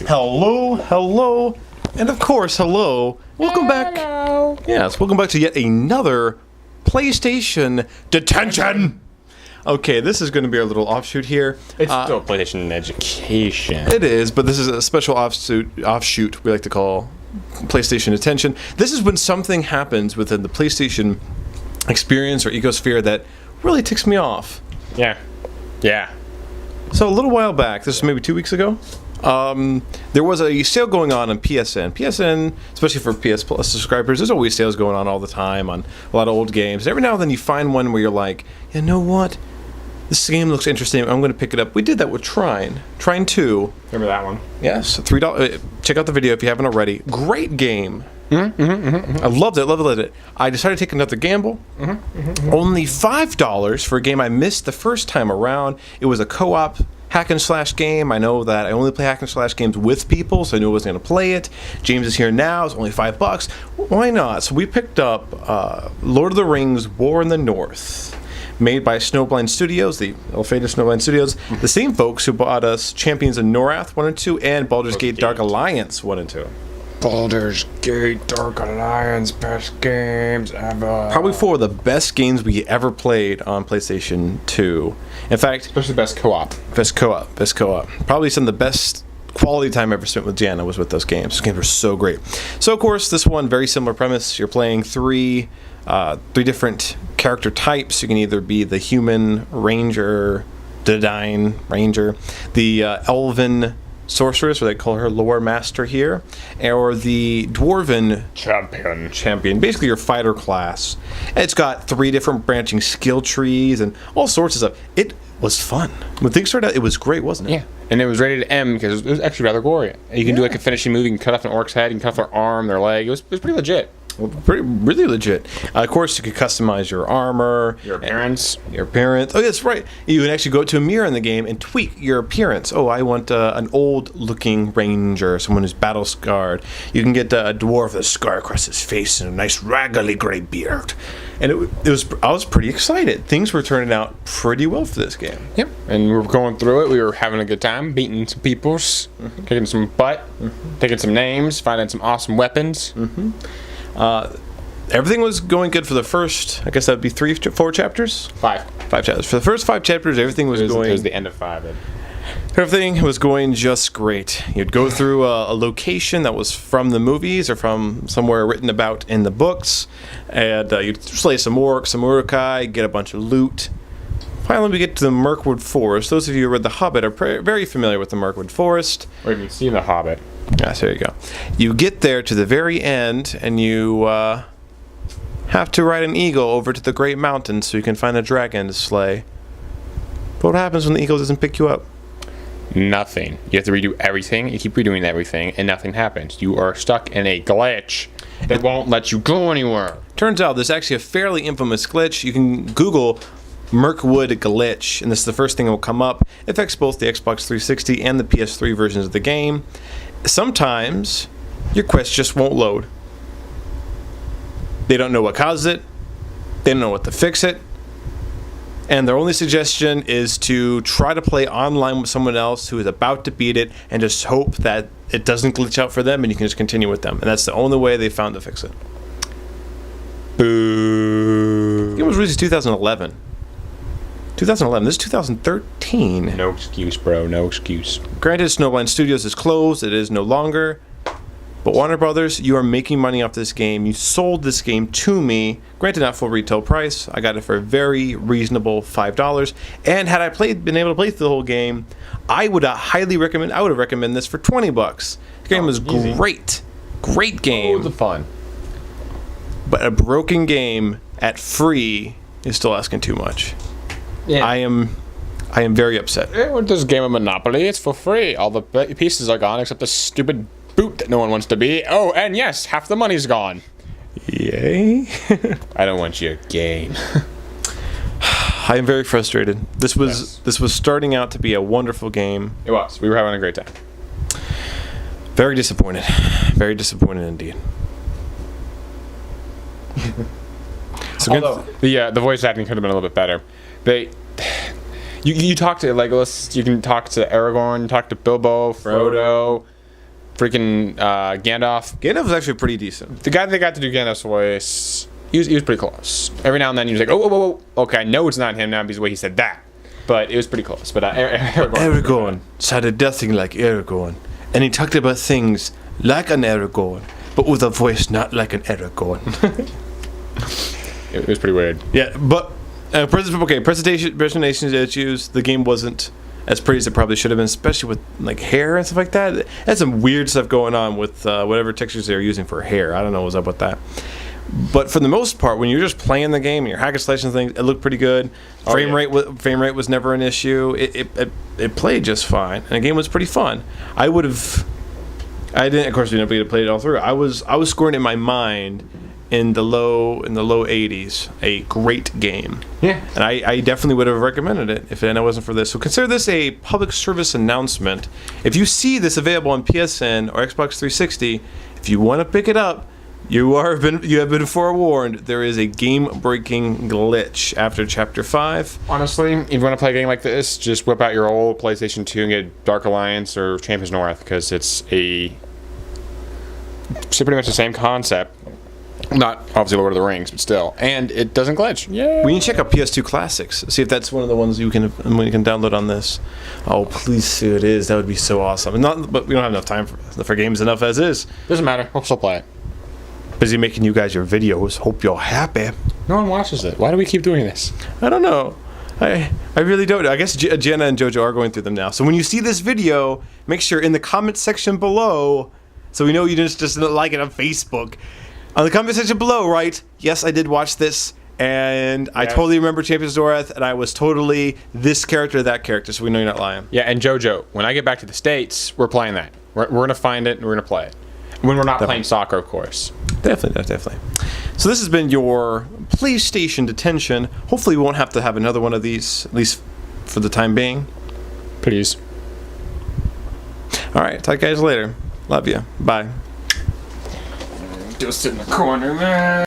Hello, and of course, hello. Welcome back. Yes, welcome back to yet another PlayStation Detention. Okay, this is going to be our little offshoot here. It's still PlayStation Education. It is, but this is a special offshoot we like to call PlayStation Detention. This is when something happens within the PlayStation experience or ecosphere that really ticks me off. Yeah. So a little while back, this was maybe 2 weeks ago, there was a sale going on PSN. PSN, especially for PS Plus subscribers, there's always sales going on all the time on a lot of old games. Every now and then you find one where you're like, you know what? This game looks interesting. I'm going to pick it up. We did that with Trine. Trine 2. Remember that one? Yes, $3. Check out the video if you haven't already. Great game. I loved it. I decided to take another gamble. Only $5 for a game I missed the first time around. It was a co-op hack and slash game. I know that I only play hack and slash games with people, so I knew I wasn't going to play it. James is here now. It's only $5. Why not? So we picked up Lord of the Rings: War in the North, made by Snowblind Studios, the ill-fated Snowblind Studios, the same folks who bought us Champions of Norath 1 and 2 and Baldur's Gate Dark Alliance 1 and 2. Baldur's Gate Dark Alliance, best games ever. Probably 4 of the best games we ever played on PlayStation 2. In fact, especially best co-op. Best co-op. Probably some of the best quality time I ever spent with Jana was with those games. Those games were so great. So, of course, this one, very similar premise. You're playing three different character types. You can either be the human ranger, the Dine ranger, the elven sorceress, or they call her lore master here, or the dwarven champion. Basically your fighter class. It's got 3 different branching skill trees and all sorts of stuff. It was fun. When things started out, it was great, wasn't it? Yeah. And it was rated M because it was actually rather gory. You can do like a finishing move. You can cut off an orc's head. You can cut off their arm, their leg. It was pretty legit. Really legit. Of course, you could customize your armor. Your appearance. Oh, that's right. You can actually go to a mirror in the game and tweak your appearance. Oh, I want an old-looking ranger, someone who's battle-scarred. You can get a dwarf with a scar across his face and a nice raggedy gray beard. And it was. I was pretty excited. Things were turning out pretty well for this game. Yep. And we were going through it. We were having a good time, beating some peoples, kicking some butt, taking some names, finding some awesome weapons. Everything was going good for the first, I guess that would be 4 chapters? 5 chapters. For the first 5 chapters, everything was going... It was the end of 5. Everything was going just great. You'd go through a location that was from the movies or from somewhere written about in the books, and you'd slay some orcs, some urukai, get a bunch of loot. Finally, we get to the Mirkwood Forest. Those of you who read The Hobbit are very familiar with the Mirkwood Forest. Or even seen The Hobbit. Yes, there you go. You get there to the very end, and you have to ride an eagle over to the Great Mountain so you can find a dragon to slay. But what happens when the eagle doesn't pick you up? Nothing. You have to redo everything. You keep redoing everything, and nothing happens. You are stuck in a glitch that won't let you go anywhere. Turns out there's actually a fairly infamous glitch. You can Google Mirkwood glitch, and this is the first thing that will come up. It affects both the Xbox 360 and the PS3 versions of the game. Sometimes your quest just won't load. They don't know what causes it. They don't know what to fix it. And their only suggestion is to try to play online with someone else who is about to beat it and just hope that it doesn't glitch out for them and you can just continue with them. And that's the only way they found to fix it. Boo. It was released in 2011. 2011. This is 2013. No excuse, bro. No excuse. Granted, Snowblind Studios is closed. It is no longer. But Warner Brothers, you are making money off this game. You sold this game to me. Granted, not full retail price. I got it for a very reasonable $5. And had I been able to play through the whole game, I would highly recommend. I would have recommended this for $20. The game was easy. Great game. Loads of fun. But a broken game at free is still asking too much. Yeah. I am very upset. With this game of Monopoly, it's for free. All the pieces are gone except the stupid boot that no one wants to be. Oh, and yes, half the money's gone. Yay. I don't want your game. I am very frustrated. This was starting out to be a wonderful game. It was. We were having a great time. Very disappointed. Very disappointed indeed. Although the voice acting could have been a little bit better. You talk to Legolas, you can talk to Aragorn, talk to Bilbo, Frodo. freaking Gandalf. Gandalf was actually pretty decent. The guy that got to do Gandalf's voice, he was pretty close. Every now and then he was like, oh, okay, I know it's not him now because the way he said that. But it was pretty close. But Aragorn sounded nothing like Aragorn. And he talked about things like an Aragorn, but with a voice not like an Aragorn. It was pretty weird. Yeah, but presentation issues. The game wasn't as pretty as it probably should have been, especially with like hair and stuff like that. It had some weird stuff going on with whatever textures they were using for hair. I don't know what's up with that. But for the most part, when you're just playing the game and you're hack and slashing things, it looked pretty good. Frame rate was never an issue. It played just fine, and the game was pretty fun. Of course, we didn't get to play it all through. I was scoring in my mind in the low 80s. A great game. Yeah. And I definitely would have recommended it if it wasn't for this. So consider this a public service announcement. If you see this available on PSN or Xbox 360, if you want to pick it up, you have been forewarned. There is a game-breaking glitch after Chapter 5. Honestly, if you want to play a game like this, just whip out your old PlayStation 2 and get Dark Alliance or Champions North, because it's pretty much the same concept. Not obviously Lord of the Rings, but still. And it doesn't glitch. Yeah. We can check out PS2 Classics. See if that's one of the ones you can download on this. Oh, please see it is. That would be so awesome. But we don't have enough time for games enough as is. Doesn't matter. We'll still play it. Busy making you guys your videos. Hope you're happy. No one watches it. Why do we keep doing this? I don't know. I really don't know. I guess Jenna and JoJo are going through them now. So when you see this video, make sure in the comment section below, so we know you just didn't like it on Facebook. On the comment section below, right? Yes, I did watch this, and I totally remember Champions North, and I was totally this character, that character, so we know you're not lying. Yeah, and JoJo, when I get back to the States, we're playing that. We're going to find it, and we're going to play it. When we're not playing soccer, of course. Definitely. So this has been your PlayStation Detention. Hopefully we won't have to have another one of these, at least for the time being. Please. All right, talk to you guys later. Love you. Bye. Just in the corner, man.